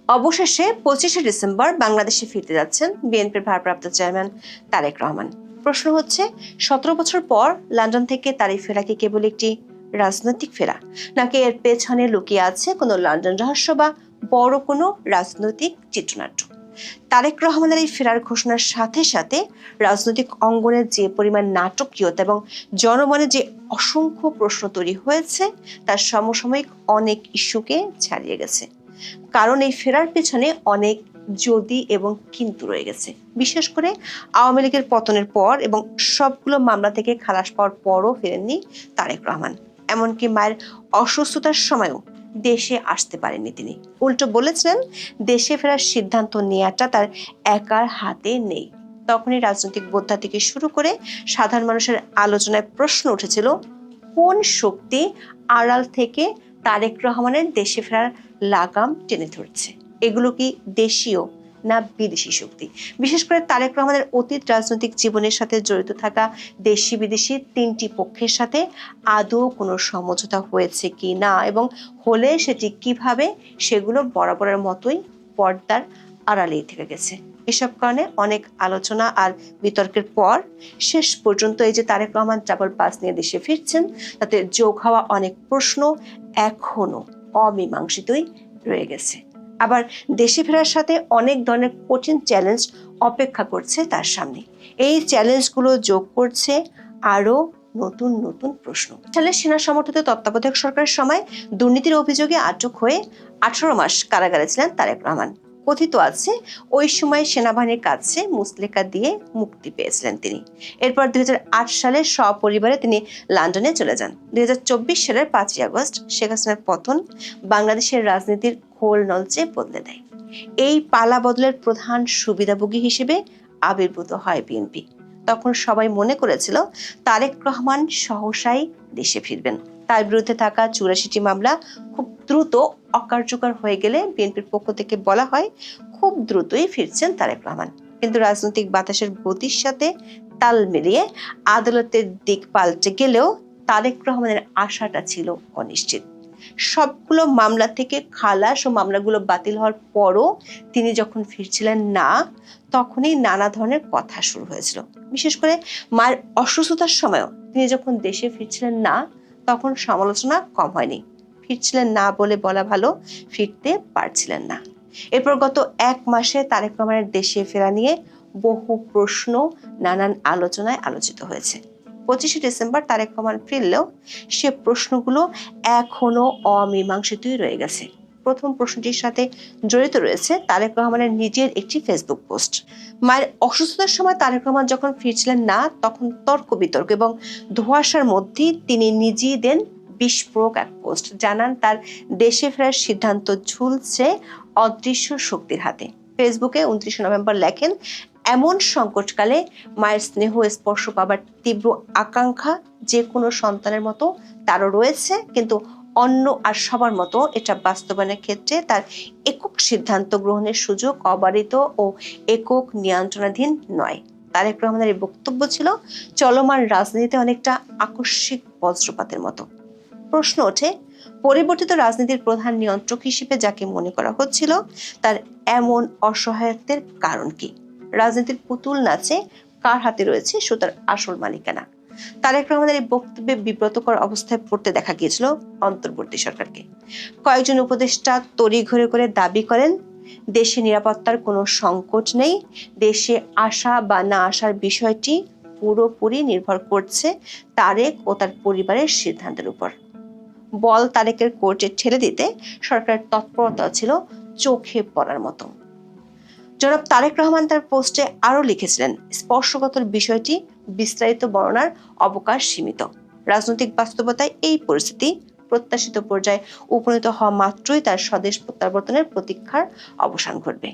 অবশেষে 25শে ডিসেম্বর বাংলাদেশে ফিরতে যাচ্ছেন বিএনপির ভারপ্রাপ্ত চেয়ারম্যান তারেক রহমান। প্রশ্ন হচ্ছে, 17 বছর পর লন্ডন থেকে তার এই ফেরা কি কেবল একটি রাজনৈতিক ফেরা, নাকি এর পেছনে লুকিয়ে আছে কোনো লন্ডন রহস্য বা বড় কোনো রাজনৈতিক চিত্রনাট্য? তারেক রহমানের এই ফেরার ঘোষণার সাথে সাথে রাজনৈতিক অঙ্গনে যে পরিমাণ নাটকীয়তা এবং জনমনে যে অসংখ্য প্রশ্ন তৈরি হয়েছে, তার সমসাময়িক অনেক ইস্যুকে ছাড়িয়ে গেছে। কারণ এই ফেরার পেছনে অনেক যদি এবং কিন্তু রয়ে গেছে। বিশেষ করে আওয়ামী লীগের পতনের পর এবং সবগুলো মামলা থেকে খালাস পাওয়ার পরও ফেরেননি তারেক রহমান। এমনকি মায়ের অসুস্থতার সময়ও দেশে আসতে পারেননি তিনি। উল্টো বলেছিলেন, দেশে ফেরার সিদ্ধান্ত নেওয়াটা তার একার হাতে নেই। তখনই রাজনৈতিক বোদ্ধা থেকে শুরু করে সাধারণ মানুষের আলোচনায় প্রশ্ন উঠেছিল, কোন শক্তি আড়াল থেকে তারেক রহমানের দেশে ফেরার লাগাম টেনে ধরছে? এগুলো কি দেশীয় না বিদেশি শক্তি? বিশেষ করে তারেক রহমানের অতীত রাজনৈতিক জীবনের সাথে জড়িত থাকা দেশি বিদেশি তিনটি পক্ষের সাথে আদৌ কোনো সমঝোতা হয়েছে কি না, এবং হলে সেটি কিভাবে, সেগুলো বরাবরের মতোই পর্দার আড়ালেই থেকে গেছে। এসব কারণে অনেক আলোচনা আর বিতর্কের পর শেষ পর্যন্ত এই যে তারেক রহমান ট্রাভেল পাস নিয়ে দেশে ফিরছেন, তাতে যোগ হওয়া অনেক প্রশ্ন এখনো অমীমাংসিতই রয়ে গেছে। আবার দেশে ফেরার সাথে অনেক ধরনের কঠিন চ্যালেঞ্জ অপেক্ষা করছে তার সামনে। এই চ্যালেঞ্জগুলো যোগ করছে আরো নতুন নতুন প্রশ্ন। সালে সেনা সমর্থিত তত্ত্বাবধায়ক সরকারের সময় দুর্নীতির অভিযোগে আটক হয়ে 18 মাস কারাগারে ছিলেন তারেক রহমান। কথিত আছে, ওই সময় সেনাবাহিনীর কাছে মুচলেকা দিয়ে মুক্তি পেয়েছিলেন তিনি। এরপর 2008 সালে সপরিবারে তিনি লন্ডনে চলে যান। 2024 সালের 5ই আগস্ট শেখ হাসিনার পতন বাংলাদেশের রাজনীতির খোল নলচে বদলে দেয়। এই পালা বদলের প্রধান সুবিধাভোগী হিসেবে আবির্ভূত হয় বিএনপি। তখন সবাই মনে করেছিল তারেক রহমান সহসাই দেশে ফিরবেন। তার বিরুদ্ধে থাকা 84টি মামলা খুব দ্রুত অকার্যকর হয়ে গেলে বিএনপির পক্ষ থেকে বলা হয়, খুব দ্রুতই ফিরছেন তারেক রহমান। কিন্তু রাজনৈতিক বাতাসের গতির সাথে তাল মিলিয়ে আদালতের দিক পাল্টে গেলেও তারেক রহমানের আশাটা ছিল অনিশ্চিত। সবগুলো মামলা থেকে খালাস ও মামলাগুলো বাতিল হওয়ার পরও তিনি যখন ফিরছিলেন না, তখনই নানা ধরনের কথা শুরু হয়েছিল। বিশেষ করে মায়ের অসুস্থতার সময়ও তিনি যখন দেশে ফিরছিলেন না, তখন সমালোচনা কম হয়নি। ফিরছিলেন না বলে বলা ভালো, ফিরতে পারছিলেন না। এরপর গত 1 মাসে তারেক রহমানের দেশে ফেরা নিয়ে বহু প্রশ্ন নানান আলোচনায় আলোচিত হয়েছে। 25শে ডিসেম্বর তারেক রহমান ফিরলেও সে প্রশ্নগুলো এখনো অমীমাংসিতই রয়ে গেছে। প্রথম প্রশ্নটির সাথে জড়িত রয়েছে তারেক রহমানের নিজের একটি ফেসবুক পোস্ট। মায়ের অসুস্থতার সময় তারেক রহমান যখন ফিরছিলেন না, তখন তর্ক বিতর্ক এবং ধোঁয়াশার মধ্যেই তিনি নিজেই দেন বিস্ফোরক এক পোস্ট। জানান তার দেশে ফেরার সিদ্ধান্ত ঝুলছে অদৃশ্য শক্তির হাতে। ফেসবুকে 29 নভেম্বর লেখেন, এমন সংকটকালে মায়ের স্নেহ স্পর্শ পাবার তীব্র আকাঙ্ক্ষা যে কোনো সন্তানের মতো তারও রয়েছে, কিন্তু অন্য আর সবার মতো এটা বাস্তবায়নের ক্ষেত্রে তার একক সিদ্ধান্ত গ্রহণের সুযোগ অবারিত ও একক নিয়ন্ত্রণাধীন নয়। তারেক রহমানের এই বক্তব্য ছিল চলমান রাজনীতিতে অনেকটা আকস্মিক বজ্রপাতের মতো। প্রশ্ন ওঠে, পরিবর্তিত রাজনীতির প্রধান নিয়ন্ত্রক হিসেবে যাকে মনে করা হচ্ছিল, তার এমন অসহায়ত্বের কারণ কি? রাজনীতির পুতুল নাচে কার হাতে রয়েছে সুতার আসল মালিকানা? তারেক রহমানের এই বক্তব্যে বিব্রতকর অবস্থায় পড়তে দেখা গিয়েছিল অন্তর্বর্তী সরকারকে। কয়েকজন উপদেষ্টা তড়িঘড়ি করে দাবি করেন, দেশে নিরাপত্তার কোনো সংকট নেই, দেশে আসা বা না আসার বিষয়টি পুরোপুরি নির্ভর করছে তারেক ও তার পরিবারের সিদ্ধান্তের উপর। বল তারেকের কোর্টে ঠেলে দিতে সরকারের তৎপরতা ছিল চোখে পড়ার মতো। জনাব তারেক রহমান তার পোস্টে আরো লিখেছিলেন, স্পর্শকাতর বিষয়টি বিস্তারিত বর্ণনার অবকাশ সীমিত। রাজনৈতিক বাস্তবতায় এই পরিস্থিতি প্রত্যাশিত পর্যায়ে উপনীত হওয়া মাত্রই তার স্বদেশ প্রত্যাবর্তনের প্রতীক্ষার অবসান ঘটবে।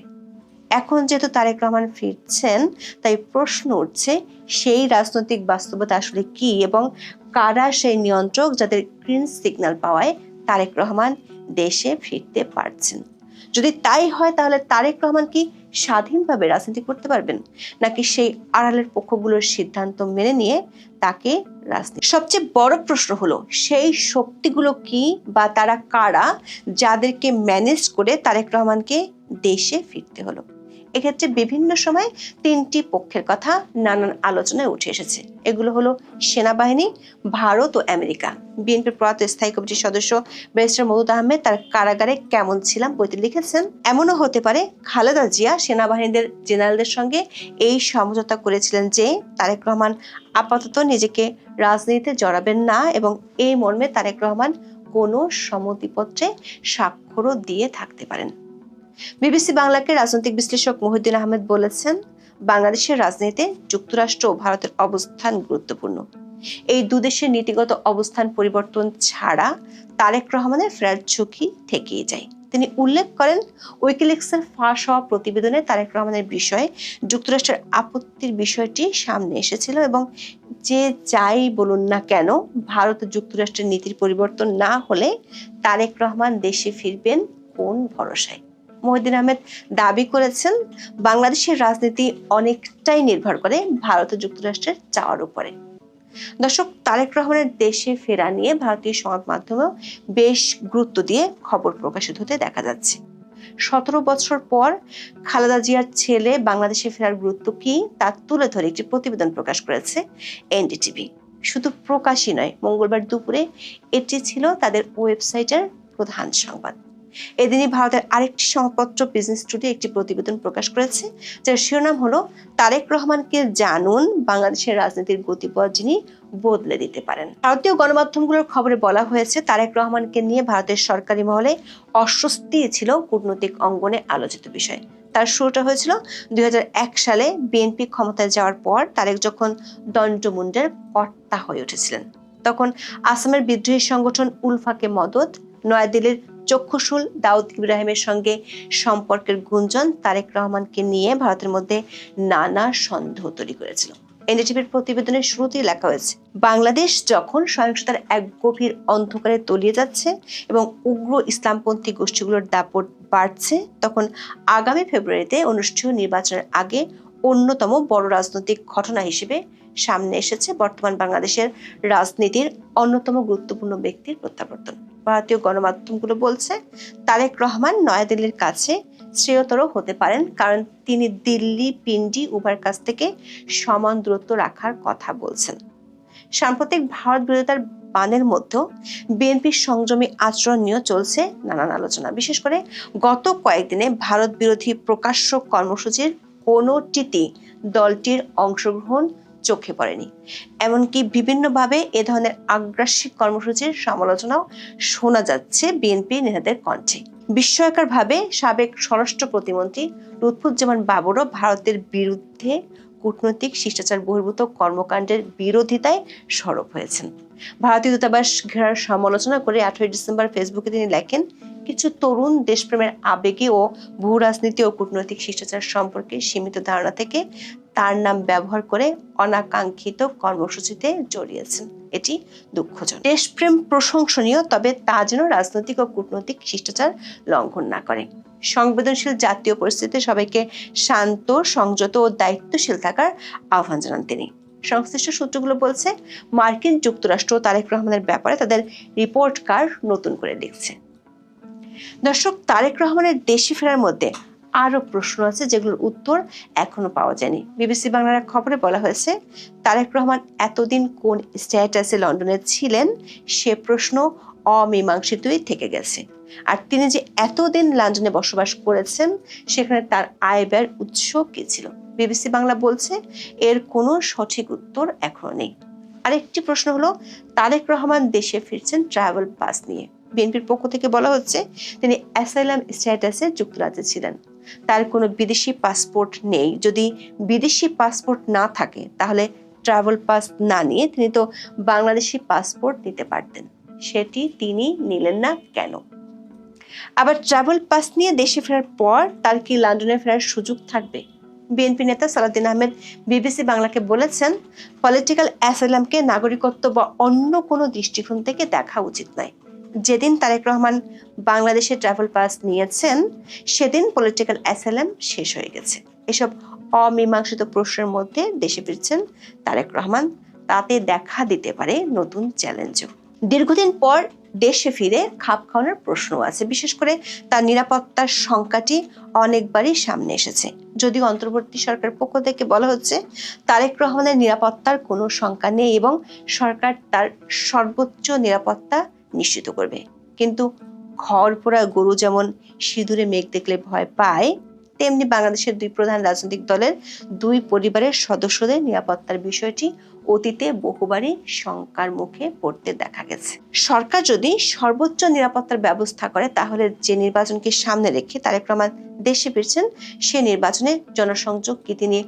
এখন যেহেতু তারেক রহমান ফিরছেন, তাই প্রশ্ন উঠছে, সেই রাজনৈতিক বাস্তবতা আসলে কি এবং কারা সেই নিয়ন্ত্রক যাদের গ্রিন সিগন্যাল পাওয়ায় তারেক রহমান দেশে ফিরতে পারছেন? যদি তাই হয় তাহলে তারেক রহমান কি স্বাধীনভাবে রাজনীতি করতে পারবেন, নাকি সেই আড়ালের পক্ষগুলোর সিদ্ধান্ত মেনে নিয়ে তাকে রাজনীতি? সবচেয়ে বড় প্রশ্ন হলো সেই শক্তিগুলো কি বা তারা কারা যাদেরকে ম্যানেজ করে তারেক রহমানকে দেশে ফিরতে হলো। এক্ষেত্রে বিভিন্ন সময় তিনটি পক্ষের কথা নানান আলোচনায় উঠে এসেছে। এগুলো হলো সেনাবাহিনী, ভারত ও আমেরিকা। বিএনপির প্রয়াত স্থায়ী কমিটির সদস্য ব্যারিস্টার মওদুদ আহমেদ তার কারাগারে কেমন ছিলাম বইতে লিখেছেন, এমনও হতে পারে খালেদা জিয়া সেনাবাহিনীদের জেনারেলদের সঙ্গে এই সমঝোতা করেছিলেন যে তারেক রহমান আপাতত নিজেকে রাজনীতিতে জড়াবেন না, এবং এই মর্মে তারেক রহমান কোনো সম্মতিপত্রে স্বাক্ষরও দিয়ে থাকতে পারেন। বিবিসি বাংলাকে রাজনৈতিক বিশ্লেষক মহিউদ্দিন আহমেদ বলেছেন, বাংলাদেশের রাজনীতিতে যুক্তরাষ্ট্র ও ভারতের অবস্থান গুরুত্বপূর্ণ। এই দুদেশের নীতিগত অবস্থান পরিবর্তন ছাড়া তারেক রহমানের ফেরার ঝুঁকি থেকেই যায়। তিনি উল্লেখ করেন, উইকিলিক্সের ফাঁস হওয়া প্রতিবেদনে তারেক রহমানের বিষয়ে যুক্তরাষ্ট্রের আপত্তির বিষয়টি সামনে এসেছিল, এবং যে যাই বলুন না কেন ভারত ও যুক্তরাষ্ট্রের নীতির পরিবর্তন না হলে তারেক রহমান দেশে ফিরবেন কোন ভরসায়। মহিউদ্দিন আহমেদ দাবি করেছেন, বাংলাদেশের রাজনীতি অনেকটাই নির্ভর করে ভারত ও যুক্তরাষ্ট্রের চাওয়ার উপরে। দর্শক, তারেক রহমানের দেশে ফেরা নিয়ে ভারতীয় সংবাদ মাধ্যমেও বেশ গুরুত্ব দিয়ে খবর প্রকাশিত হতে দেখা যাচ্ছে। 17 বছর পর খালেদা জিয়ার ছেলে বাংলাদেশে ফেরার গুরুত্ব কি তা তুলে ধরে একটি প্রতিবেদন প্রকাশ করেছে এনডিটিভি। শুধু প্রকাশই নয়, মঙ্গলবার দুপুরে এটি ছিল তাদের ওয়েবসাইটের প্রধান সংবাদ। এদিনই ভারতের আরেকটি সংবাদপত্র বিজনেস টুডে একটি প্রতিবেদন প্রকাশ করেছে, যার শিরোনাম হলো তারেক রহমানকে জানুন, বাংলাদেশের রাজনীতির গতিপথ যিনি বদলে দিতে পারেন। ভারতীয় গণমাধ্যমগুলোর খবরে বলা হয়েছে, তারেক রহমানকে নিয়ে ভারতের সরকারি মহলে অস্বস্তি ছিল কূটনৈতিক অঙ্গনে আলোচিত বিষয়। তার শুরুটা হয়েছিল 2001 সালে বিএনপি ক্ষমতায় যাওয়ার পর। তারেক যখন দণ্ডমুণ্ডের কর্তা হয়ে উঠেছিলেন, তখন আসামের বিদ্রোহী সংগঠন উলফাকে মদত, নয়াদিল্লির চক্ষুশুল দাউদ ইব্রাহিমের সঙ্গে সম্পর্কের গুঞ্জন তারেক রহমানকে নিয়ে ভারতের মধ্যে নানা সন্দেহ তৈরি করেছিল। এনডিটিভির প্রতিবেদনের শুরুতেই লেখা হয়েছে, বাংলাদেশ যখন সহিংসতার এক গভীর অন্ধকারে তলিয়ে যাচ্ছে এবং উগ্র ইসলামপন্থী গোষ্ঠীগুলোর দাপট বাড়ছে, তখন আগামী ফেব্রুয়ারিতে অনুষ্ঠেয় নির্বাচনের আগে অন্যতম বড় রাজনৈতিক ঘটনা হিসেবে সামনে এসেছে বর্তমান বাংলাদেশের রাজনীতির অন্যতম গুরুত্বপূর্ণ ব্যক্তির প্রত্যাবর্তন। ভারতীয় গণমাধ্যমগুলো বলছে, তারেক রহমান নয়াদিল্লির কাছে শ্রেয়তর হতে পারেন, কারণ তিনি দিল্লি পিন্ডি উভয়ের কাছ থেকে সমান দূরত্ব রাখার কথা বলছেন। সাম্প্রতিক ভারত বিরোধিতার বানের মধ্যেও বিএনপির সংযমী আচরণ নিয়ে চলছে নানান আলোচনা। বিশেষ করে গত কয়েকদিনে ভারত বিরোধী প্রকাশ্য কর্মসূচির কোনোটিতে দলটির অংশগ্রহণ চোখে পড়েনি। এমনকি বিভিন্নভাবে এ ধরনের আগ্রাসী কর্মসূচির সমালোচনাও শোনা যাচ্ছে বিএনপি নেতাদের কণ্ঠে। বিস্ময়করভাবে সাবেক স্বরাষ্ট্র প্রতিমন্ত্রী লুৎফুজ্জামান বাবরও ভারতের বিরুদ্ধে কূটনৈতিক শিষ্টাচার বহির্ভূত কর্মকাণ্ডের বিরোধিতায় সরব হয়েছেন। ভারতীয় দূতাবাস ঘেরার সমালোচনা করে 18 ডিসেম্বর ফেসবুকে তিনি লেখেন, কিছু তরুণ দেশপ্রেমের আবেগে ও ভূ রাজনীতি ও কূটনৈতিক শিষ্টাচার সম্পর্কে সীমিত ধারণা থেকে তার নাম ব্যবহার করে অনাকাঙ্ক্ষিত কর্মসূচিতে জড়িয়েছেন। এটি দুঃখজনক। দেশপ্রেম প্রশংসনীয়, তবে তা যেন রাজনৈতিক ও কূটনৈতিক শিষ্টাচার লঙ্ঘন না করে। সংবেদনশীল জাতীয় পরিস্থিতিতে সবাইকে শান্ত, সংযত ও দায়িত্বশীল থাকার আহ্বান জানান তিনি। সংশ্লিষ্ট সূত্রগুলো বলছে, মার্কিন যুক্তরাষ্ট্র তারেক রহমানের ব্যাপারে তাদের রিপোর্ট কার্ড নতুন করে লিখছে। দর্শক, তারেক রহমানের দেশে ফেরার মধ্যে আরো প্রশ্ন আছে যেগুলোর উত্তর এখনো পাওয়া যায়নি। বিবিসি বাংলার খবরে বলা হয়েছে, তারেক রহমান এতদিন কোন স্ট্যাটাসে লন্ডনে ছিলেন সে প্রশ্ন অমীমাংসিতই থেকে গেছে। আর তিনি যে এতদিন লন্ডনে বসবাস করেছেন সেখানে তার আয় ব্যয়ের উৎস কি ছিল? বিবিসি বাংলা বলছে, এর কোনো সঠিক উত্তর এখনো নেই। আরেকটি প্রশ্ন হলো, তারেক রহমান দেশে ফিরছেন ট্রাভেল পাস নিয়ে। বিএনপির পক্ষ থেকে বলা হচ্ছে, তিনি অ্যাসাইলাম স্ট্যাটাসে যুক্তরাজ্যে ছিলেন, তার কোনো বিদেশি পাসপোর্ট নেই। যদি বিদেশি পাসপোর্ট না থাকে তাহলে ট্রাভেল পাস না নিয়ে তিনি তো বাংলাদেশি পাসপোর্ট নিতে পারতেন, সেটি তিনি নিলেন না কেন? আবার ট্রাভেল পাস নিয়ে দেশে ফেরার পর তার কি লন্ডনে ফেরার সুযোগ থাকবে? বিএনপি নেতা সালাউদ্দিন আহমেদ বিবিসি বাংলাকে বলেছেন, পলিটিক্যাল অ্যাসাইলামকে নাগরিকত্ব বা অন্য কোনো দৃষ্টিকোণ থেকে দেখা উচিত নয়। যেদিন তারেক রহমান বাংলাদেশে ট্রাভেল পাস নিয়েছেন সেদিন পলিটিক্যাল অ্যাসাইলাম শেষ হয়ে গেছে। এসব অমীমাংসিত প্রশ্নের মধ্যে দেশে ফিরছেন তারেক রহমান, তাতে দেখা দিতে পারে নতুন চ্যালেঞ্জও। দীর্ঘদিন পর দেশে ফিরে খাপ খাওয়ানোর প্রশ্ন আছে, বিশেষ করে তার নিরাপত্তার সংখ্যাটি অনেকবারই সামনে এসেছে। যদিও অন্তর্বর্তী সরকার পক্ষ থেকে বলা হচ্ছে তারেক রহমানের নিরাপত্তার কোনো শঙ্কা নেই এবং সরকার তার সর্বোচ্চ নিরাপত্তা নিশ্চিত করবে। কিন্তু ঘর পোড়া গরু যেমন সিঁদুরে মেঘ দেখলে ভয় পায়, তেমনি বাংলাদেশের দুই প্রধান রাজনৈতিক দলের দুই পরিবারের সদস্যদের নিরাপত্তার বিষয়টি অতীতে বহুবারই শঙ্কার মুখে পড়তে দেখা গেছে। সরকার যদি সর্বোচ্চ নিরাপত্তার ব্যবস্থা করে তাহলে যে নির্বাচনকে সামনে রেখে তারেক রহমান দেশে ফিরছেন সে নির্বাচনে জনসংযোগ কি তিনি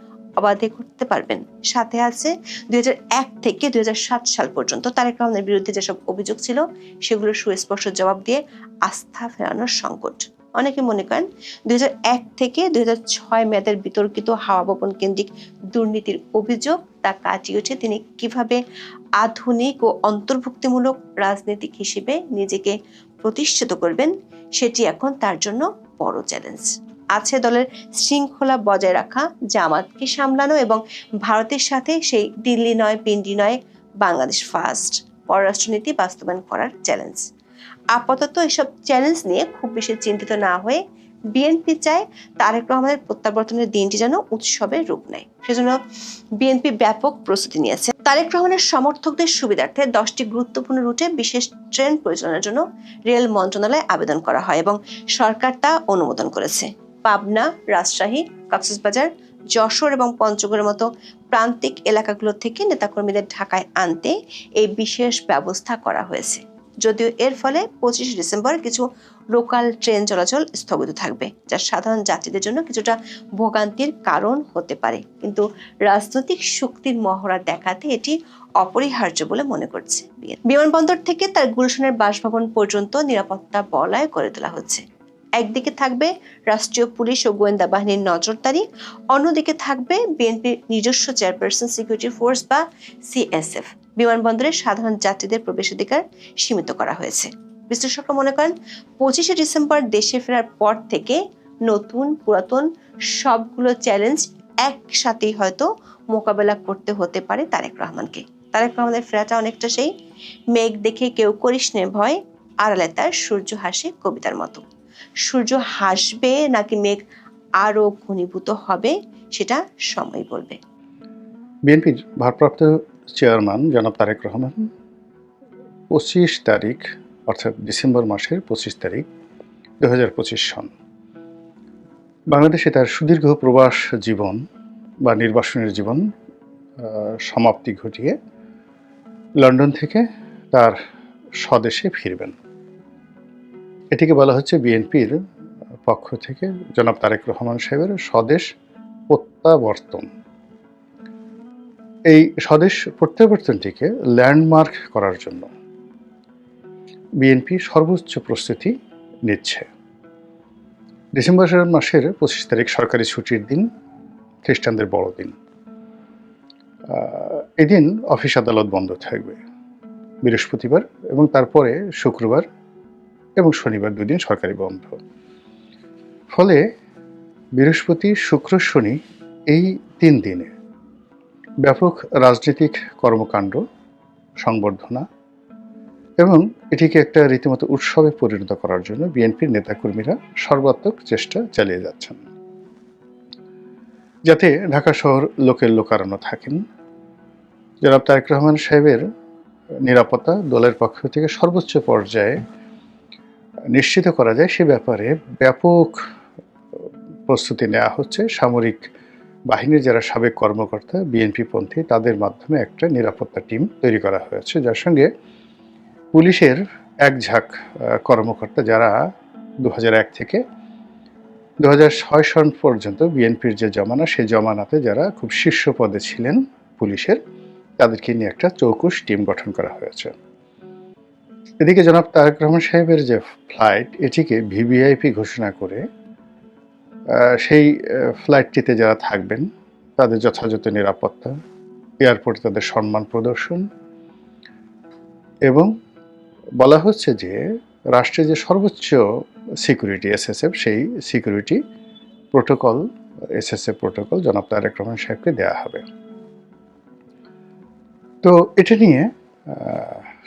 অবাধে করতে পারবেন? সাথে আছে 2001 থেকে 2007 সাল পর্যন্ত তারেক রহমানের বিরুদ্ধে যেসব অভিযোগ ছিল সেগুলোর সুস্পষ্ট জবাব দিয়ে আস্থা ফেরানোর সংকট। অনেকে মনে করেন 2001 থেকে 2006 মেয়াদের বিতর্কিত হাওয়া ভবন কেন্দ্রিক দুর্নীতির অভিযোগ তা কাটিয়ে উঠে তিনি কিভাবে আধুনিক ও অন্তর্ভুক্তিমূলক রাজনীতিক হিসেবে নিজেকে প্রতিষ্ঠিত করবেন সেটি এখন তার জন্য বড় চ্যালেঞ্জ। আছে দলের শৃঙ্খলা বজায় রাখা, জামাতকে সামলানো এবং ভারতের সাথে সেই দিল্লি নয় পিন্ডি নয় বাংলাদেশ ফার্স্ট পররাষ্ট্রনীতি বাস্তবায়ন করার চ্যালেঞ্জ। আপাতত এসব চ্যালেঞ্জ নিয়ে খুব বেশি চিন্তিত না হয়ে বিএনপি চায় তারেক রহমানের প্রত্যাবর্তনের দিনটি যেন উৎসবের রূপ নেয়। সেজন্য বিএনপি ব্যাপক প্রস্তুতি নিয়েছে। তারেক রহমানের সমর্থকদের সুবিধার্থে 10টি গুরুত্বপূর্ণ রুটে বিশেষ ট্রেন পরিচালনার জন্য রেল মন্ত্রণালয়ে আবেদন করা হয় এবং সরকার তা অনুমোদন করেছে। পাবনা, রাজশাহী, কক্সবাজার, যশোর এবং পঞ্চগড়ের মতো প্রান্তিক এলাকাগুলো থেকে নেতাকর্মীদের ঢাকায় আনতে এই বিশেষ ব্যবস্থা করা হয়েছে। যদিও এর ফলে 25 ডিসেম্বর কিছু লোকাল ট্রেন চলাচল স্থগিত থাকবে, যা সাধারণ যাত্রীদের জন্য কিছুটা ভোগান্তির কারণ হতে পারে, কিন্তু রাজনৈতিক শক্তির মহড়া দেখাতে এটি অপরিহার্য বলে মনে করছে। বিমানবন্দর থেকে তার গুলশানের বাসভবন পর্যন্ত নিরাপত্তা বলয় করে তোলা হচ্ছে। একদিকে থাকবে রাষ্ট্রীয় পুলিশ ও গোয়েন্দা বাহিনীর নজরদারি, অন্যদিকে থাকবে বিএনপির নিজস্ব চেয়ারপারসন সিকিউরিটি ফোর্স বা সিএসএফ। বিমানবন্দরে সাধারণ যাত্রীদের প্রবেশাধিকার সীমিত করা হয়েছে। বিশ্লেষকরা মনে করেন 25 ডিসেম্বর দেশে ফেরার পর থেকে নতুন পুরাতন সবগুলো চ্যালেঞ্জ একসাথেই হয়তো মোকাবেলা করতে হতে পারে তারেক রহমানকে। তারেক রহমানের ফেরাটা অনেকটা সেই মেঘ দেখে কেউ করিস নে ভয়, আড়ালে তার সূর্য হাসে কবিতার মতো। সূর্য হাসবে নাকি মেঘ আরো ঘনীভূত হবে সেটা সময় বলবে। বিএনপির ভারপ্রাপ্ত চেয়ারম্যান জনাব তারেক রহমান 25 তারিখ অর্থাৎ ডিসেম্বর মাসের 25 তারিখ 2025 সন বাংলাদেশে তার সুদীর্ঘ প্রবাস জীবন বা নির্বাসনের জীবন সমাপ্তি ঘটিয়ে লন্ডন থেকে তার স্বদেশে ফিরবেন। এটিকে বলা হচ্ছে বিএনপির পক্ষ থেকে জনাব তারেক রহমান সাহেবের স্বদেশ প্রত্যাবর্তন। এই স্বদেশ প্রত্যাবর্তনটিকে ল্যান্ডমার্ক করার জন্য বিএনপি সর্বোচ্চ প্রস্তুতি নিচ্ছে। ডিসেম্বর মাসের 25 তারিখ সরকারি ছুটির দিন, খ্রিস্টানদের বড়দিন। এদিন অফিস আদালত বন্ধ থাকবে। বৃহস্পতিবার এবং তারপরে শুক্রবার এবং শনিবার 2 দিন সরকারি বন্ধ। ফলে বৃহস্পতি, শুক্র, শনি এই 3 দিনে ব্যাপক রাজনৈতিক কর্মকাণ্ড, সংবর্ধনা এবং এটিকে একটা রীতিমতো উৎসবে পরিণত করার জন্য বিএনপির নেতাকর্মীরা সর্বাত্মক চেষ্টা চালিয়ে যাচ্ছেন, যাতে ঢাকা শহর লোকের লোকারণ্য থাকেন। জনাব তারেক রহমান সাহেবের নিরাপত্তা দলের পক্ষ থেকে সর্বোচ্চ পর্যায়ে নিশ্চিত করা যায় সে ব্যাপারে ব্যাপক প্রস্তুতি নেওয়া হচ্ছে। সামরিক বাহিনীর যারা সাবেক কর্মকর্তা বিএনপি পন্থী তাদের মাধ্যমে একটা নিরাপত্তা টিম তৈরি করা হয়েছে, যার সঙ্গে পুলিশের এক ঝাঁক কর্মকর্তা যারা 2001 থেকে 2006 সন পর্যন্ত বিএনপির যে জমানা সেই জমানাতে যারা খুব শীর্ষ পদে ছিলেন পুলিশের, তাদেরকে নিয়ে একটা চৌকুশ টিম গঠন করা হয়েছে। এদিকে জনাব তারেক রহমান সাহেবের যে ফ্লাইট, এটিকে ভিভিআইপি ঘোষণা করে সেই ফ্লাইটটিতে যারা থাকবেন তাদের যথাযথ নিরাপত্তা, এয়ারপোর্টে তাদের সম্মান প্রদর্শন এবং বলা হচ্ছে যে রাষ্ট্রের যে সর্বোচ্চ সিকিউরিটি এসএসএফ, সেই সিকিউরিটি প্রোটোকল, এসএসএফ প্রোটোকল জনাব তারেক রহমান সাহেবকে দেওয়া হবে। তো এটা নিয়ে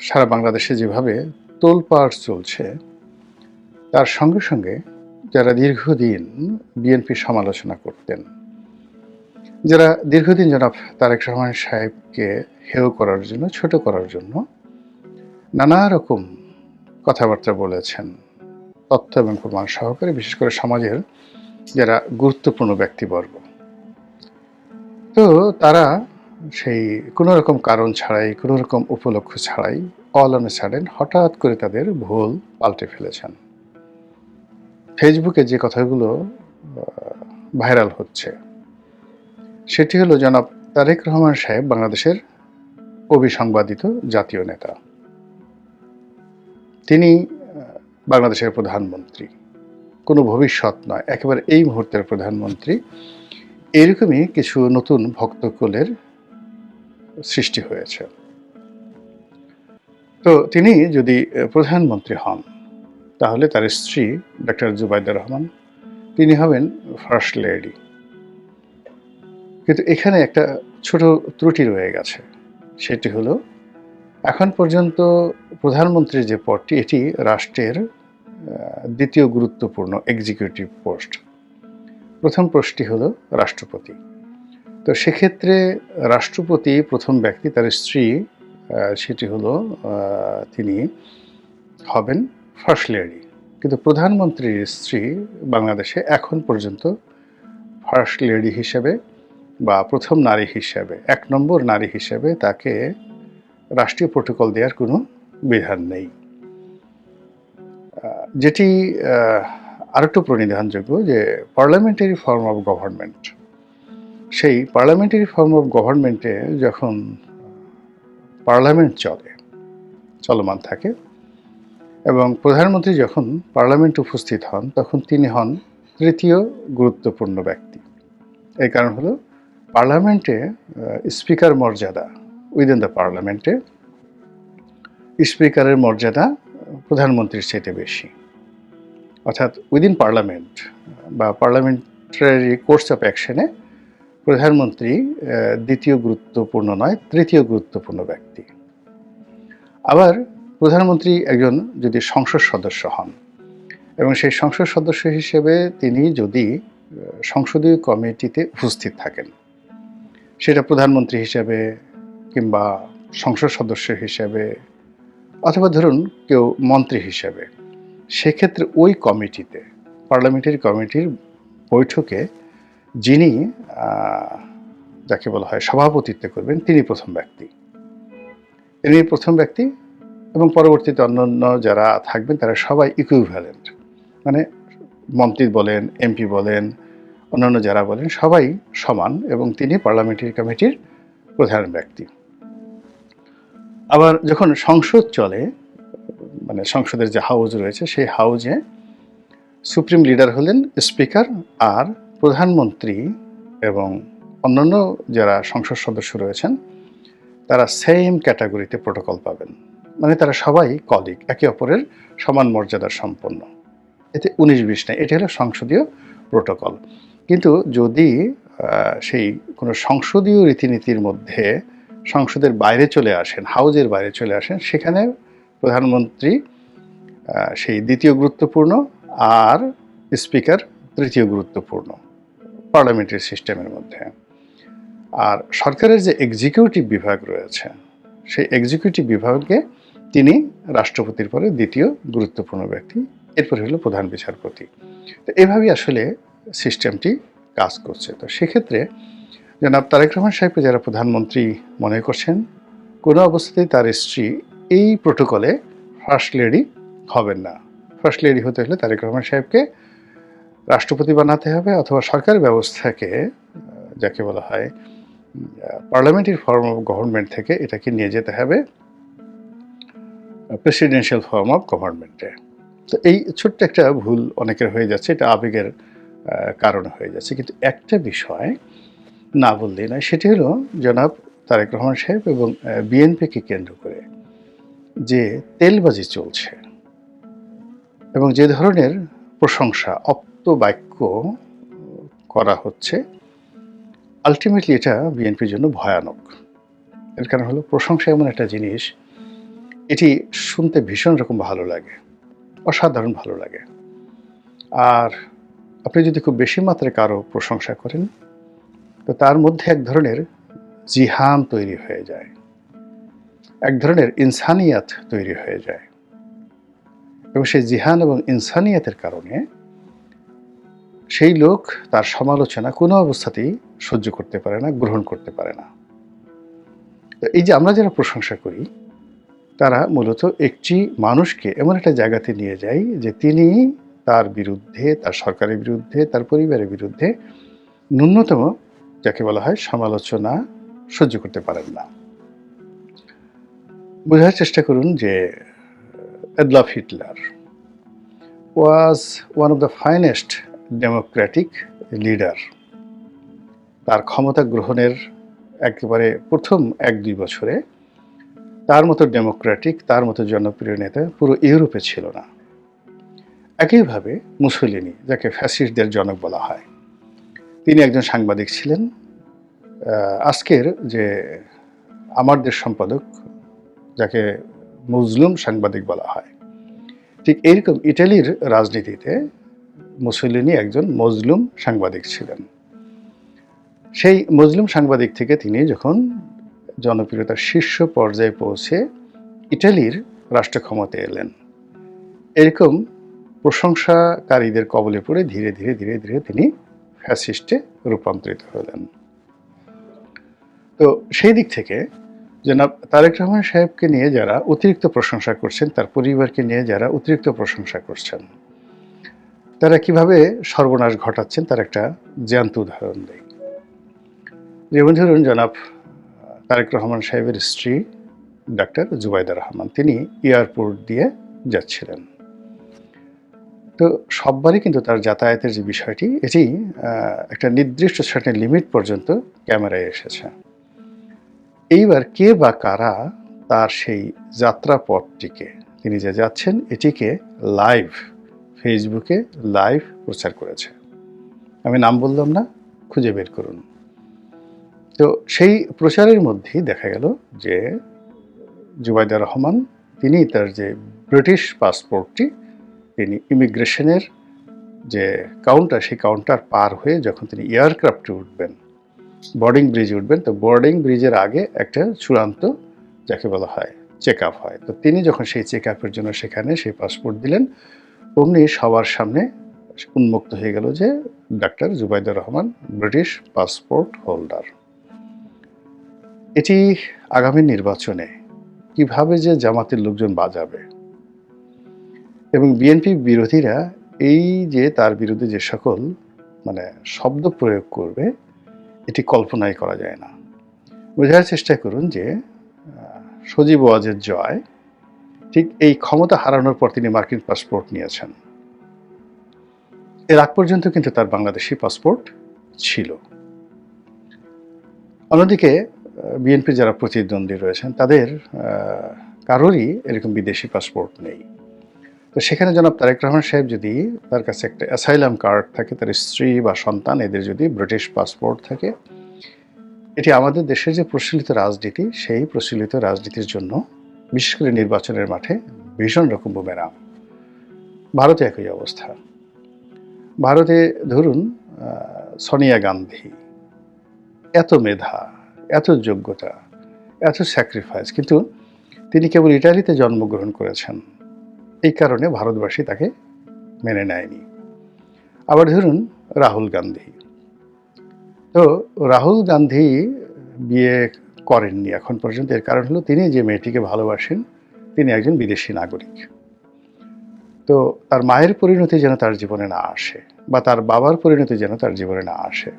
সারা বাংলাদেশে যেভাবে তোলপাড় চলছে, তার সঙ্গে সঙ্গে যারা দীর্ঘদিন বিএনপির সমালোচনা করতেন, যারা দীর্ঘদিন জনাব তারেক রহমান সাহেবকে হেয় করার জন্য, ছোট করার জন্য নানা রকম কথাবার্তা বলেছেন, তথ্য এবং প্রমাণ সহকারে, বিশেষ করে সমাজের যারা গুরুত্বপূর্ণ ব্যক্তিবর্গ, তো তারা সেই কোনো রকম কারণ ছাড়াই, কোনো রকম উপলক্ষ ছাড়াই অল অন এ সাডেন হঠাৎ করে তাদের ভুল পাল্টে ফেলেছেন। ফেসবুকে যে কথাগুলো ভাইরাল হচ্ছে সেটি হলো জনাব তারেক রহমান সাহেব বাংলাদেশের অবিসংবাদিত জাতীয় নেতা, তিনি বাংলাদেশের প্রধানমন্ত্রী, কোনো ভবিষ্যৎ নয়, একেবারে এই মুহূর্তের প্রধানমন্ত্রী। এরকমই কিছু নতুন ভক্তকুলের সৃষ্টি হয়েছে। তো তিনি যদি প্রধানমন্ত্রী হন, তাহলে তার স্ত্রী ডক্টর জুবাইদা রহমান, তিনি হবেন ফার্স্ট লেডি। কিন্তু এখানে একটা ছোট ত্রুটি রয়ে গেছে, সেটি হলো এখন পর্যন্ত প্রধানমন্ত্রীর যে পদটি, এটি রাষ্ট্রের দ্বিতীয় গুরুত্বপূর্ণ এক্সিকিউটিভ পোস্ট। প্রথম পোস্টটি হলো রাষ্ট্রপতি। তো সেক্ষেত্রে রাষ্ট্রপতি প্রথম ব্যক্তি, তার স্ত্রী সেটি হলো তিনি হবেন ফার্স্ট লেডি। কিন্তু প্রধানমন্ত্রীর স্ত্রী বাংলাদেশে এখন পর্যন্ত ফার্স্ট লেডি হিসেবে বা প্রথম নারী হিসেবে, 1 নম্বর নারী হিসেবে তাকে রাষ্ট্রীয় প্রোটোকল দেওয়ার কোনো বিধান নেই। যেটি আরেকটু প্রণিধানযোগ্য যে পার্লামেন্টারি ফর্ম অফ গভর্নমেন্ট, সেই পার্লামেন্টারি ফর্ম অফ গভর্নমেন্টে যখন পার্লামেন্ট চলমান থাকে এবং প্রধানমন্ত্রী যখন পার্লামেন্টে উপস্থিত হন, তখন তিনি হন তৃতীয় গুরুত্বপূর্ণ ব্যক্তি। এই কারণ হলো পার্লামেন্টে স্পিকার মর্যাদা, উইদিন দ্য পার্লামেন্টে স্পিকারের মর্যাদা প্রধানমন্ত্রীর চাইতে বেশি। অর্থাৎ উইদিন পার্লামেন্ট বা পার্লামেন্টারি কোর্স অফ অ্যাকশনে প্রধানমন্ত্রী দ্বিতীয় গুরুত্বপূর্ণ নয়, তৃতীয় গুরুত্বপূর্ণ ব্যক্তি। আবার প্রধানমন্ত্রী একজন যদি সংসদ সদস্য হন এবং সেই সংসদ সদস্য হিসেবে তিনি যদি সংসদীয় কমিটিতে উপস্থিত থাকেন, সেটা প্রধানমন্ত্রী হিসেবে কিংবা সংসদ সদস্য হিসেবে অথবা ধরুন কেউ মন্ত্রী হিসেবে, সেক্ষেত্রে ওই কমিটিতে, পার্লামেন্টারি কমিটির বৈঠকে যিনি যাকে বলা হয় সভাপতিত্ব করবেন, তিনি প্রথম ব্যক্তি। এবং পরবর্তীতে অন্যান্য যারা থাকবেন তারা সবাই ইকুইভ্যালেন্ট, মানে মন্ত্রী বলেন, এমপি বলেন, অন্যান্য যারা বলেন সবাই সমান, এবং তিনি পার্লামেন্টারি কমিটির প্রধান ব্যক্তি। আবার যখন সংসদ চলে, মানে সংসদের যে হাউস রয়েছে, সেই হাউজে সুপ্রিম লিডার হলেন স্পিকার, আর প্রধানমন্ত্রী এবং অন্যান্য যারা সংসদ সদস্য রয়েছেন তারা সেম ক্যাটাগরিতে প্রোটোকল পাবেন, মানে তারা সবাই কলিগ, একে অপরের সমান মর্যাদার সম্পন্ন। এতে 19-20 নেই, এটা হলো সংসদীয় প্রোটোকল। কিন্তু যদি সেই কোনো সংসদীয় রীতিনীতির মধ্যে সংসদের বাইরে চলে আসেন, হাউজের বাইরে চলে আসেন, সেখানে প্রধানমন্ত্রী সেই দ্বিতীয় গুরুত্বপূর্ণ আর স্পিকার তৃতীয় গুরুত্বপূর্ণ পার্লামেন্টারি সিস্টেমের মধ্যে। আর সরকারের যে এক্সিকিউটিভ বিভাগ রয়েছে, সেই এক্সিকিউটিভ বিভাগে তিনি রাষ্ট্রপতির পরে দ্বিতীয় গুরুত্বপূর্ণ ব্যক্তি, এরপর হলো প্রধান বিচারপতি। তো এভাবেই আসলে সিস্টেমটি কাজ করছে। তো সেক্ষেত্রে জনাব তারেক রহমান সাহেবকে যারা প্রধানমন্ত্রী মনে করছেন, কোনো অবস্থাতেই তার স্ত্রী এই প্রোটোকলে ফার্স্ট লেডি হবেন না। ফার্স্ট লেডি হতে হলে তারেক রহমান সাহেবকে রাষ্ট্রপতি বানাতে হবে, অথবা সরকার ব্যবস্থাকে, যাকে বলা হয় পার্লামেন্টারি ফর্ম অফ গভর্নমেন্ট থেকে এটাকে নিয়ে যেতে হবে প্রেসিডেন্সিয়াল ফর্ম অফ গভর্নমেন্টে। তো এই ছোট্ট একটা ভুল অনেকের হয়ে যাচ্ছে, এটা আবেগের কারণে হয়ে যাচ্ছে। কিন্তু একটা বিষয় না বললেই নয়, সেটি হলো জনাব তারেক রহমান সাহেব এবং বিএনপিকে কেন্দ্র করে যে তেলবাজি চলছে এবং যে ধরনের প্রশংসা অপ্ত বাক্য করা হচ্ছে, আলটিমেটলি এটা বিএনপির জন্য ভয়ানক। এর কারণ হলো প্রশংসা এমন একটা জিনিস, এটি শুনতে ভীষণ রকম ভালো লাগে, অসাধারণ ভালো লাগে। আর আপনি যদি খুব বেশি মাত্রায় কারো প্রশংসা করেন, তো তার মধ্যে এক ধরনের জিহান তৈরি হয়ে যায়, এক ধরনের ইনসানিয়াত তৈরি হয়ে যায়, এবং সেই জিহান এবং ইনসানিয়াতের কারণে সেই লোক তার সমালোচনা কোনো অবস্থাতেই সহ্য করতে পারে না, গ্রহণ করতে পারে না। তো এই যে আমরা যারা প্রশংসা করি, তারা মূলত একটি মানুষকে এমন একটা জায়গাতে নিয়ে যায় যে তিনি তার বিরুদ্ধে, তার সরকারের বিরুদ্ধে, তার পরিবারের বিরুদ্ধে ন্যূনতম যাকে বলা হয় সমালোচনা সহ্য করতে পারেন না। বোঝার চেষ্টা করুন যে Adolf Hitler was one of the finest Democratic leader. তার ক্ষমতা গ্রহণের একেবারে প্রথম 1-2 বছরে তার মতো ডেমোক্রেটিক, তার মতো জনপ্রিয় নেতা পুরো ইউরোপে ছিল না। একইভাবে মুসোলিনি, যাকে ফ্যাসিস্টদের জনক বলা হয়, তিনি একজন সাংবাদিক ছিলেন। আজকের যে আমার দেশ সম্পাদক, যাকে মজলুম সাংবাদিক বলা হয়, ঠিক এইরকম ইটালির রাজনীতিতে মুসোলিনি একজন মজলুম সাংবাদিক ছিলেন। সেই মজলুম সাংবাদিক থেকে তিনি যখন জনপ্রিয়তার শীর্ষ পর্যায়ে পৌঁছে ইটালির রাষ্ট্র ক্ষমতায় এলেন, এরকম প্রশংসাকারীদের কবলে পড়ে ধীরে ধীরে ধীরে ধীরে তিনি ফ্যাসিস্টে রূপান্তরিত হলেন। তো সেই দিক থেকে জনাব তারেক রহমান সাহেবকে নিয়ে যারা অতিরিক্ত প্রশংসা করছেন, তার পরিবারকে নিয়ে যারা অতিরিক্ত প্রশংসা করছেন, তারা কিভাবে সর্বনাশ ঘটাচ্ছেন তার একটা জ্যান্ত উদাহরণ দেয়। যেমন ধরুন, জনাব তারেক রহমান সাহেবের স্ত্রী ডাক্তার জুবাইদা রহমান, তিনি এয়ারপোর্ট দিয়ে যাচ্ছিলেন। তো সববারই কিন্তু তার যাতায়াতের যে বিষয়টি, এটি একটা নির্দিষ্ট সার্টেন লিমিট পর্যন্ত ক্যামেরায় এসেছে। এইবার কে বা কারা তার সেই যাত্রাপথটিকে, তিনি যে যাচ্ছেন, এটিকে লাইভ ফেসবুকে লাইভ প্রচার করেছে। আমি নাম বললাম না, খুঁজে বের করুন। তো সেই প্রচারের মধ্যেই দেখা গেল যে জুবাইদা রহমান, তিনি তার যে ব্রিটিশ পাসপোর্টটি, তিনি ইমিগ্রেশনের যে কাউন্টার, সেই কাউন্টার পার হয়ে যখন তিনি এয়ারক্রাফটে উঠবেন, বোর্ডিং ব্রিজে উঠবেন, তো বোর্ডিং ব্রিজের আগে একটা চূড়ান্ত যাকে বলা হয় চেক আপ হয়। তো তিনি যখন সেই চেক আপের জন্য সেখানে সেই পাসপোর্ট দিলেন, অমনি সবার সামনে উন্মুক্ত হয়ে গেল যে doctor Zubaida Rahman British passport holder. এটি আগামী নির্বাচনে কিভাবে যে জামাতের লোকজন বাজাবে এবং বিএনপি বিরোধীরা এই যে তার বিরুদ্ধে যে সকল শব্দ প্রয়োগ করবে, এটি কল্পনাই করা যায় না। বোঝার চেষ্টা করুন যে সজীব ওয়াজেদ জয় ঠিক এই ক্ষমতা হারানোর পর তিনি মার্কিন পাসপোর্ট নিয়েছেন। এর আগ পর্যন্ত কিন্তু তার বাংলাদেশি পাসপোর্ট ছিল। অন্যদিকে বিএনপি যারা প্রতিদ্বন্দ্বী রয়েছেন, তাদের কারোরই এরকম বিদেশি পাসপোর্ট নেই। তো সেখানে জনাব তারেক রহমান সাহেব যদি তার কাছে একটা অ্যাসাইলাম কার্ড থাকে, তার স্ত্রী বা সন্তান এদের যদি ব্রিটিশ পাসপোর্ট থাকে, এটি আমাদের দেশের যে প্রচলিত রাজনীতি, সেই প্রচলিত রাজনীতির জন্য, বিশেষ করে নির্বাচনের মাঠে, ভীষণ রকম বুমেরাং। ভারতে একই অবস্থা। ভারতে ধরুন সোনিয়া গান্ধী, এত মেধা, এত যোগ্যতা, এত স্যাক্রিফাইস, কিন্তু তিনি কেবল ইটালিতে জন্মগ্রহণ করেছেন, এই কারণে ভারতবাসী তাকে মেনে নেয়নি। আবার ধরুন রাহুল গান্ধী, তো রাহুল গান্ধী বিয়ে করেননি এখন পর্যন্ত। এর কারণ হলো তিনি যে মেয়েটিকে ভালোবাসেন, তিনি একজন বিদেশি নাগরিক। তো তার মায়ের পরিণতি যেন তার জীবনে না আসে, বা তার বাবার পরিণতি যেন তার জীবনে না আসে,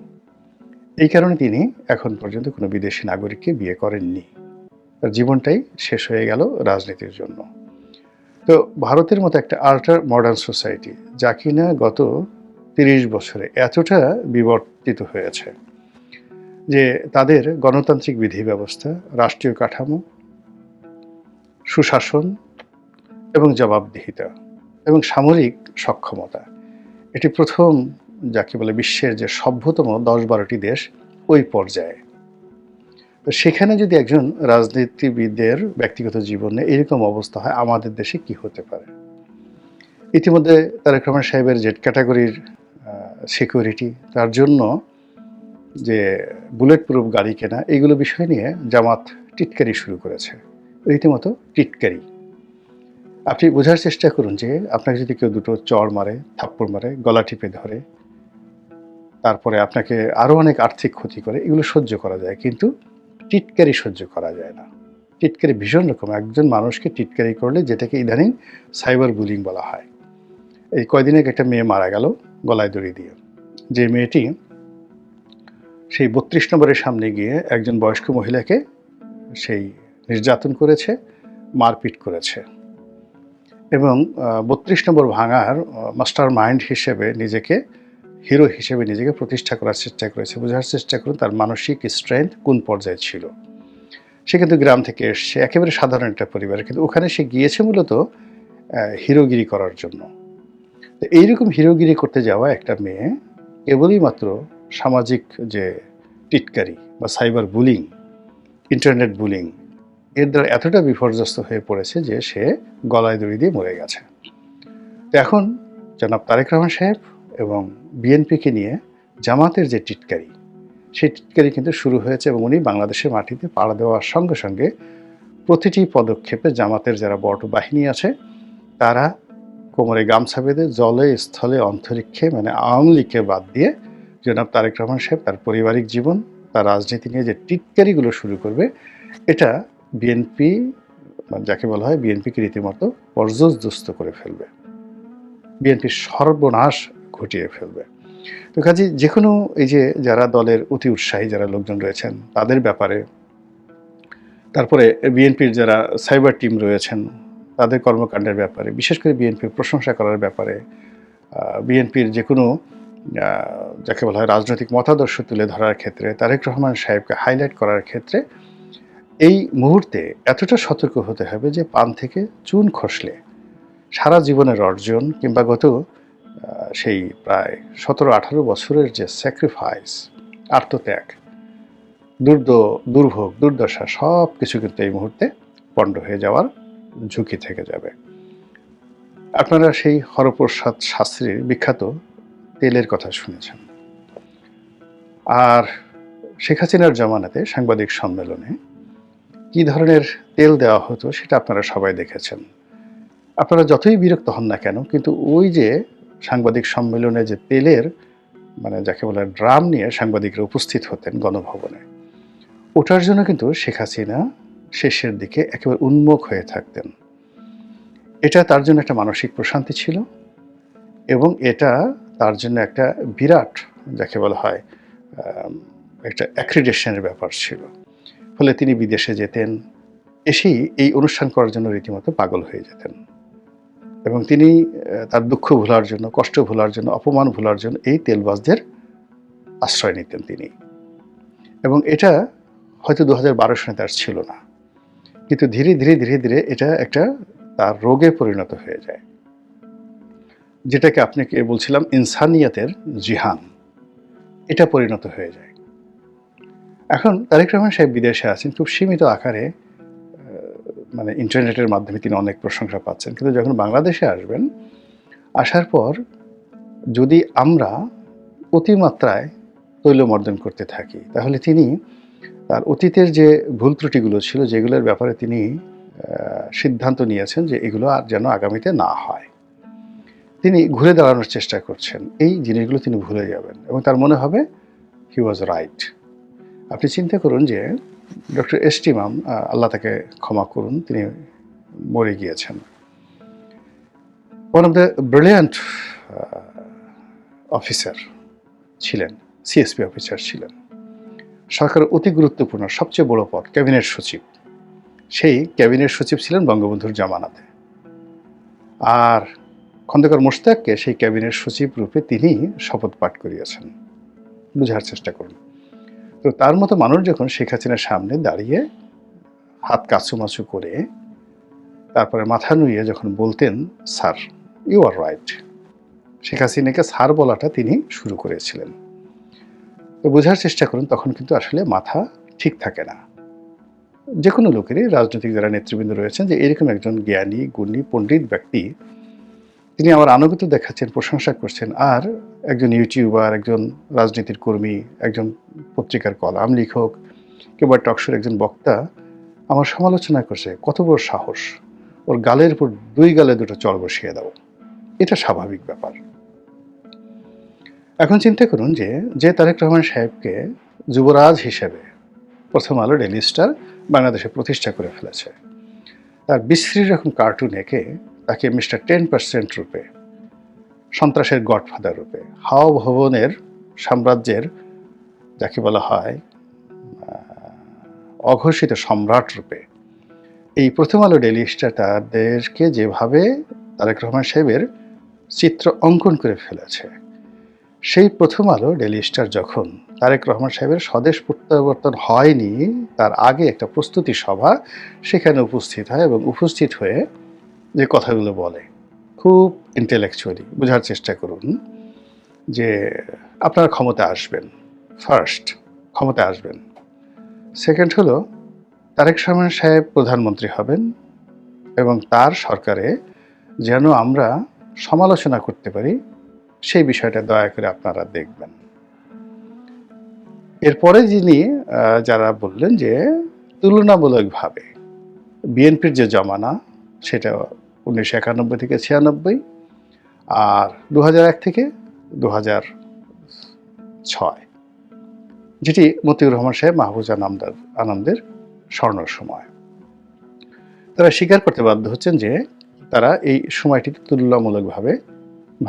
এই কারণে তিনি এখন পর্যন্ত কোনো বিদেশি নাগরিককে বিয়ে করেননি। তার জীবনটাই শেষ হয়ে গেল রাজনীতির জন্য। তো ভারতের মতো একটা আল্ট্রা মডার্ন সোসাইটি, যা কিনা গত 30 বছরে এতটা বিবর্তিত হয়েছে যে তাদের গণতান্ত্রিক বিধি ব্যবস্থা, রাষ্ট্রীয় কাঠামো, সুশাসন এবং জবাবদিহিতা এবং সামরিক সক্ষমতা, এটি প্রথম যাকে বলে বিশ্বের যে সভ্যতম 10-12টি দেশ ওই পর্যায়ে। তো সেখানে যদি একজন রাজনীতিবিদের ব্যক্তিগত জীবনে এরকম অবস্থা হয়, আমাদের দেশে কি হতে পারে? ইতিমধ্যে তারেক রহমান সাহেবের জেড ক্যাটাগরির সিকিউরিটি, তার জন্য যে বুলেট প্রুফ গাড়ি কেনা, এইগুলো বিষয় নিয়ে জামাত টিটকারি শুরু করেছে, রীতিমতো টিটকারি। আপনি বোঝার চেষ্টা করুন যে আপনাকে যদি কেউ দুটো চড় মারে, থাপ্পড় মারে, গলা টিপে ধরে, তারপরে আপনাকে আরও অনেক আর্থিক ক্ষতি করে, এগুলো সহ্য করা যায়, কিন্তু টিটকারি সহ্য করা যায় না। টিটকারি ভীষণ রকম, একজন মানুষকে টিটকারি করলে, যেটাকে ইদানিং সাইবার বুলিং বলা হয়। এই কয়দিন আগে একটা মেয়ে মারা গেল গলায় দড়ি দিয়ে। যে মেয়েটি সেই 32 নম্বরের সামনে গিয়ে একজন বয়স্ক মহিলাকে সেই নির্যাতন করেছে, মারপিট করেছে, এবং 32 নম্বর ভাঙার মাস্টার মাইন্ড হিসেবে নিজেকে, হিরো হিসেবে নিজেকে প্রতিষ্ঠা করার চেষ্টা করেছে। বোঝার চেষ্টা করুন তার মানসিক স্ট্রেংথ কোন পর্যায়ে ছিল। সে কিন্তু গ্রাম থেকে এসছে, একেবারে সাধারণ একটা পরিবার, কিন্তু ওখানে সে গিয়েছে মূলত হিরোগিরি করার জন্য। তো এইরকম হিরোগিরি করতে যাওয়া একটা মেয়ে কেবলই মাত্র সামাজিক যে টিটকারি বা সাইবার বুলিং, ইন্টারনেট বুলিং, এর দ্বারা এতটা বিপর্যস্ত হয়ে পড়েছে যে সে গলায় দড়ি দিয়ে মরে গেছে। তো এখন জনাব তারেক রহমান সাহেব এবং বিএনপিকে নিয়ে জামাতের যে টিটকারি, সেই টিটকারি কিন্তু শুরু হয়েছে, এবং উনি বাংলাদেশের মাটিতে পাড়া দেওয়ার সঙ্গে সঙ্গে প্রতিটি পদক্ষেপে জামাতের যারা বড় বাহিনী আছে তারা কোমরে গামছা বেঁধে জলে স্থলে অন্তরিক্ষে, মানে আওয়ামী লীগকে বাদ দিয়ে জনাব তারেক রহমান সাহেব তার পারিবারিক জীবন, তার রাজনীতি নিয়ে যে টিটকারিগুলো শুরু করবে, এটা বিএনপি, যাকে বলা হয় বিএনপিকে রীতিমতো পর্যদস্ত করে ফেলবে, বিএনপির সর্বনাশ ঘটিয়ে ফেলবে। তো কাজে যে কোনো এই যে যারা দলের অতি উৎসাহী যারা লোকজন রয়েছেন তাদের ব্যাপারে, তারপরে বিএনপির যারা সাইবার টিম রয়েছেন তাদের কর্মকাণ্ডের ব্যাপারে, বিশেষ করে বিএনপির প্রশংসা করার ব্যাপারে, বিএনপির যে কোনো যাকে বলা হয় রাজনৈতিক মতাদর্শ তুলে ধরার ক্ষেত্রে, তারেক রহমান সাহেবকে হাইলাইট করার ক্ষেত্রে এই মুহূর্তে এতটা সতর্ক হতে হবে যে পান থেকে চুন খসলে সারা জীবনের অর্জন কিংবা গত সেই প্রায় 17-18 বছরের যে স্যাক্রিফাইস, আত্মত্যাগ, দুর্ভোগ, দুর্দশা, সব কিছু কিন্তু এই মুহূর্তে পণ্ড হয়ে যাওয়ার ঝুঁকি থেকে যাবে। আপনারা সেই হরপ্রসাদ শাস্ত্রীর বিখ্যাত তেলের কথা শুনেছেন। আর শেখ হাসিনার জমানাতে সাংবাদিক সম্মেলনে কি ধরনের তেল দেওয়া হতো সেটা আপনারা সবাই দেখেছেন। আপনারা যতই বিরক্ত হন না কেন, কিন্তু ওই যে সাংবাদিক সম্মেলনে যে তেলের, মানে যাকে বলে ড্রাম নিয়ে সাংবাদিকরা উপস্থিত হতেন গণভবনে, ওটার জন্য কিন্তু শেখ হাসিনা শেষের দিকে একেবারে উন্মুখ হয়ে থাকতেন। এটা তার জন্য একটা মানসিক প্রশান্তি ছিল, এবং এটা তার জন্য একটা বিরাট, যাকে বলা হয় একটা অ্যাক্রিডেশনের ব্যাপার ছিল। ফলে তিনি বিদেশে যেতেন, এসেই এই অনুষ্ঠান করার জন্য রীতিমতো পাগল হয়ে যেতেন, এবং তিনি তার দুঃখ ভোলার জন্য, কষ্ট ভোলার জন্য, অপমান ভোলার জন্য এই তেলবাজদের আশ্রয় নিতেন তিনি। এবং এটা হয়তো 2012 সনে তার ছিল না, কিন্তু ধীরে ধীরে ধীরে ধীরে এটা একটা তার রোগে পরিণত হয়ে যায়, যেটাকে আপনাকে বলছিলাম ইনসানিয়াতের জিহান, এটা পরিণত হয়ে যায়। এখন তারেক রহমান সাহেব বিদেশে আছেন, খুব সীমিত আকারে, মানে ইন্টারনেটের মাধ্যমে তিনি অনেক প্রশংসা পাচ্ছেন, কিন্তু যখন বাংলাদেশে আসবেন, আসার পর যদি আমরা অতিমাত্রায় তৈলমর্দন করতে থাকি, তাহলে তিনি তার অতীতের যে ভুল ত্রুটিগুলো ছিল, যেগুলোর ব্যাপারে তিনি সিদ্ধান্ত নিয়েছেন যে এগুলো আর যেন আগামীতে না হয়, তিনি ঘুরে দাঁড়ানোর চেষ্টা করছেন। এই জিনিসগুলো তিনি ভুলে যাবেন এবং তার মনে হবে হি ওয়াজ রাইট। আপনি চিন্তা করুন যে ডক্টর এস টি ইমাম, আল্লাহ তাকে ক্ষমা করুন, তিনি মরে গিয়েছেন। One of the brilliant officer ছিলেন, সিএসপি অফিসার ছিলেন, সরকারের অতি গুরুত্বপূর্ণ সবচেয়ে বড় পদ ক্যাবিনেট সচিব। সেই ক্যাবিনেট সচিব ছিলেন বঙ্গবন্ধুর জামানাতে, আর খন্দকার মোশতাককে সেই ক্যাবিনেট সচিব রূপে তিনি শপথ পাঠ করিয়েছেন। বুঝার চেষ্টা করুন। তো তার মতো মানুষ যখন শেখ হাসিনার সামনে দাঁড়িয়ে হাত কাছুমাছু করে তারপরে মাথা নুইয়ে যখন বলতেন sir, you are right, Sheikh হাসিনাকে স্যার বলাটা তিনি শুরু করেছিলেন। তো বোঝার চেষ্টা করুন, তখন কিন্তু আসলে মাথা ঠিক থাকে না যে কোনো লোকেরই, রাজনৈতিক যারা নেতৃবৃন্দ রয়েছেন, যে এরকম একজন জ্ঞানী গুণী পণ্ডিত ব্যক্তি তিনি আমার আনুগত্য দেখাচ্ছেন, প্রশংসা করছেন, আর একজন ইউটিউবার, একজন রাজনীতির কর্মী, একজন পত্রিকার কলাম লেখক কিংবা টকশোর একজন বক্তা আমার সমালোচনা করছে, কত বড় সাহস, ওর গালের উপর 2 গালে 2টো চড় বসিয়ে দাও। এটা স্বাভাবিক ব্যাপার। এখন চিন্তা করুন যে তারেক রহমান সাহেবকে যুবরাজ হিসেবে প্রথম আলো, ডেইলি স্টার বাংলাদেশে প্রতিষ্ঠা করে ফেলেছে, তার বিশ্রী রকম কার্টুন এঁকে তাকে মিস্টার 10% রূপে, সন্ত্রাসের গডফাদার রূপে, হাও ভবনের সাম্রাজ্যের যাকে বলা হয় অঘোষিত সম্রাট রূপে এই প্রথম আলো, ডেইলি স্টার তাদেরকে যেভাবে তারেক রহমান সাহেবের চিত্র অঙ্কন করে ফেলেছে, সেই প্রথম আলো, ডেইলি স্টার যখন তারেক রহমান সাহেবের স্বদেশ প্রত্যাবর্তন হয়নি তার আগে একটা প্রস্তুতি সভা সেখানে উপস্থিত হয়, এবং উপস্থিত হয়ে যে কথাগুলো বলে খুব ইন্টেলেকচুয়ালি বোঝার চেষ্টা করুন যে আপনারা ক্ষমতায় আসবেন, ফার্স্ট ক্ষমতায় আসবেন, সেকেন্ড হলো তারেক রহমান সাহেব প্রধানমন্ত্রী হবেন এবং তার সরকারে যেন আমরা সমালোচনা করতে পারি সেই বিষয়টা দয়া করে আপনারা দেখবেন। এরপরে যিনি যারা বললেন যে তুলনামূলকভাবে বিএনপির যে জমানা সেটা 1991 থেকে 96 আর 2001 থেকে 2006, যেটি মতিউর রহমান সাহেব, মাহফুজ আনন্দের স্বর্ণ সময়, তারা স্বীকার করতে বাধ্য হচ্ছেন যে তারা এই সময়টিতে তুলনামূলকভাবে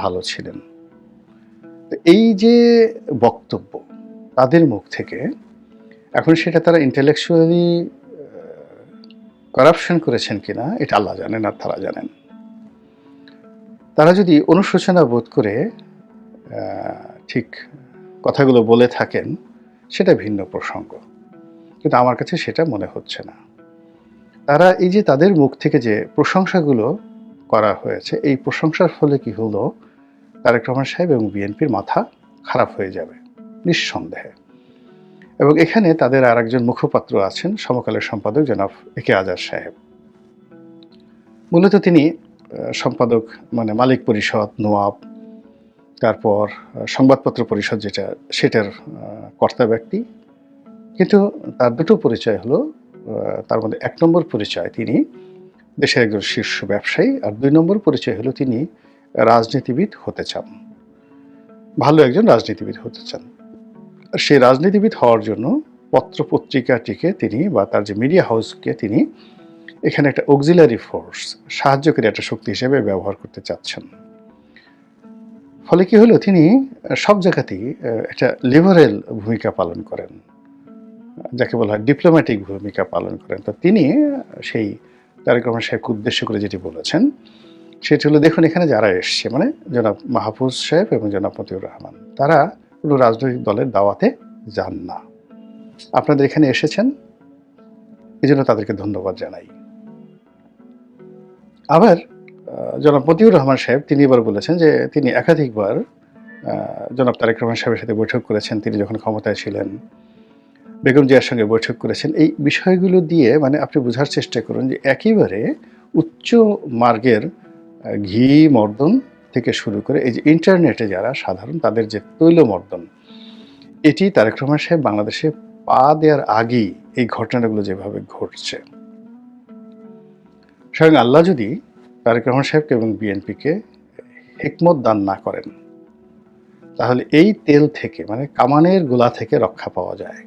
ভালো ছিলেন। এই যে বক্তব্য তাদের মুখ থেকে, এখন সেটা তারা ইন্টেলেকচুয়ালি করাপশন করেছেন কিনা এটা আল্লাহ জানেন আর তারা জানেন। তারা যদি অনুশোচনা বোধ করে ঠিক কথাগুলো বলে থাকেন সেটা ভিন্ন প্রসঙ্গ, কিন্তু আমার কাছে সেটা মনে হচ্ছে না। তারা এই যে তাদের মুখ থেকে যে প্রশংসাগুলো করা হয়েছে, এই প্রশংসার ফলে কি হলো, তারেক রহমান সাহেব এবং বিএনপির মাথা খারাপ হয়ে যাবে নিঃসন্দেহে। এবং এখানে তাদের আর একজন মুখপাত্র আছেন, সমকালের সম্পাদক জনাব একে আজাদ সাহেব। মূলত তিনি সম্পাদক মানে মালিক পরিষদ, নোয়াব, তারপর সংবাদপত্র পরিষদ যেটা, সেটার কর্তা ব্যক্তি। কিন্তু তার দুটো পরিচয় হলো, তার মধ্যে 1 নম্বর পরিচয় তিনি দেশের একজন শীর্ষ ব্যবসায়ী, আর 2 নম্বর পরিচয় হলো তিনি রাজনীতিবিদ হতে চান, ভালো একজন রাজনীতিবিদ হতে চান। সেই রাজনীতিবিদ হওয়ার জন্য পত্র পত্রিকাটিকে তিনি বা তার যে মিডিয়া হাউসকে তিনি এখানে একটা অক্সিলারি ফোর্স, সাহায্যকারী একটা শক্তি হিসেবে ব্যবহার করতে চাচ্ছেন। ফলে কি হলো, তিনি সব জায়গাতেই একটা লিবারেল ভূমিকা পালন করেন, যাকে বলা হয় ডিপ্লোম্যাটিক ভূমিকা পালন করেন। তো তিনি সেই তারেক রহমান সাহেবকে উদ্দেশ্য করে যেটি বলেছেন সেটি হলো, দেখুন এখানে যারা এসছে, মানে জনাব মাহফুজ সাহেব এবং জনাব মতিউর রহমান, তারা কোনো রাজনৈতিক দলের দাওয়াতে যান না, আপনাদের এখানে এসেছেন, এই জন্য তাদেরকে ধন্যবাদ জানাই। আবার জনাব মতিউর রহমান সাহেব তিনি এবার বলেছেন যে তিনি একাধিকবার জনাব তারেক রহমান সাহেবের সাথে বৈঠক করেছেন, তিনি যখন ক্ষমতায় ছিলেন, বেগম জিয়ার সঙ্গে বৈঠক করেছেন। এই বিষয়গুলো দিয়ে মানে আপনি বোঝার চেষ্টা করুন যে একেবারে উচ্চ মার্গের ঘি মর্দন থেকে শুরু করে এই যে ইন্টারনেটে যারা সাধারণ তাদের যে তৈলমর্দন, এটি তারেক রহমান সাহেব বাংলাদেশে পা দেওয়ার আগেই এই ঘটনাগুলো যেভাবে ঘটছে, স্বয়ং আল্লাহ যদি তারেক রহমান সাহেবকে এবং বিএনপিকে হিকমত দান না করেন, তাহলে এই তেল থেকে মানে কামানের গোলা থেকে রক্ষা পাওয়া যায়,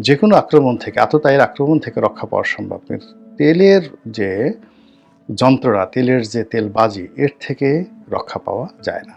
যে কোনো আক্রমণ থেকে, আততায়ীর আক্রমণ থেকে রক্ষা পাওয়া সম্ভব। কিন্তু তেলের যে যন্ত্রণা, তেলের যে তেলবাজি, এর থেকে রক্ষা পাওয়া যায় না।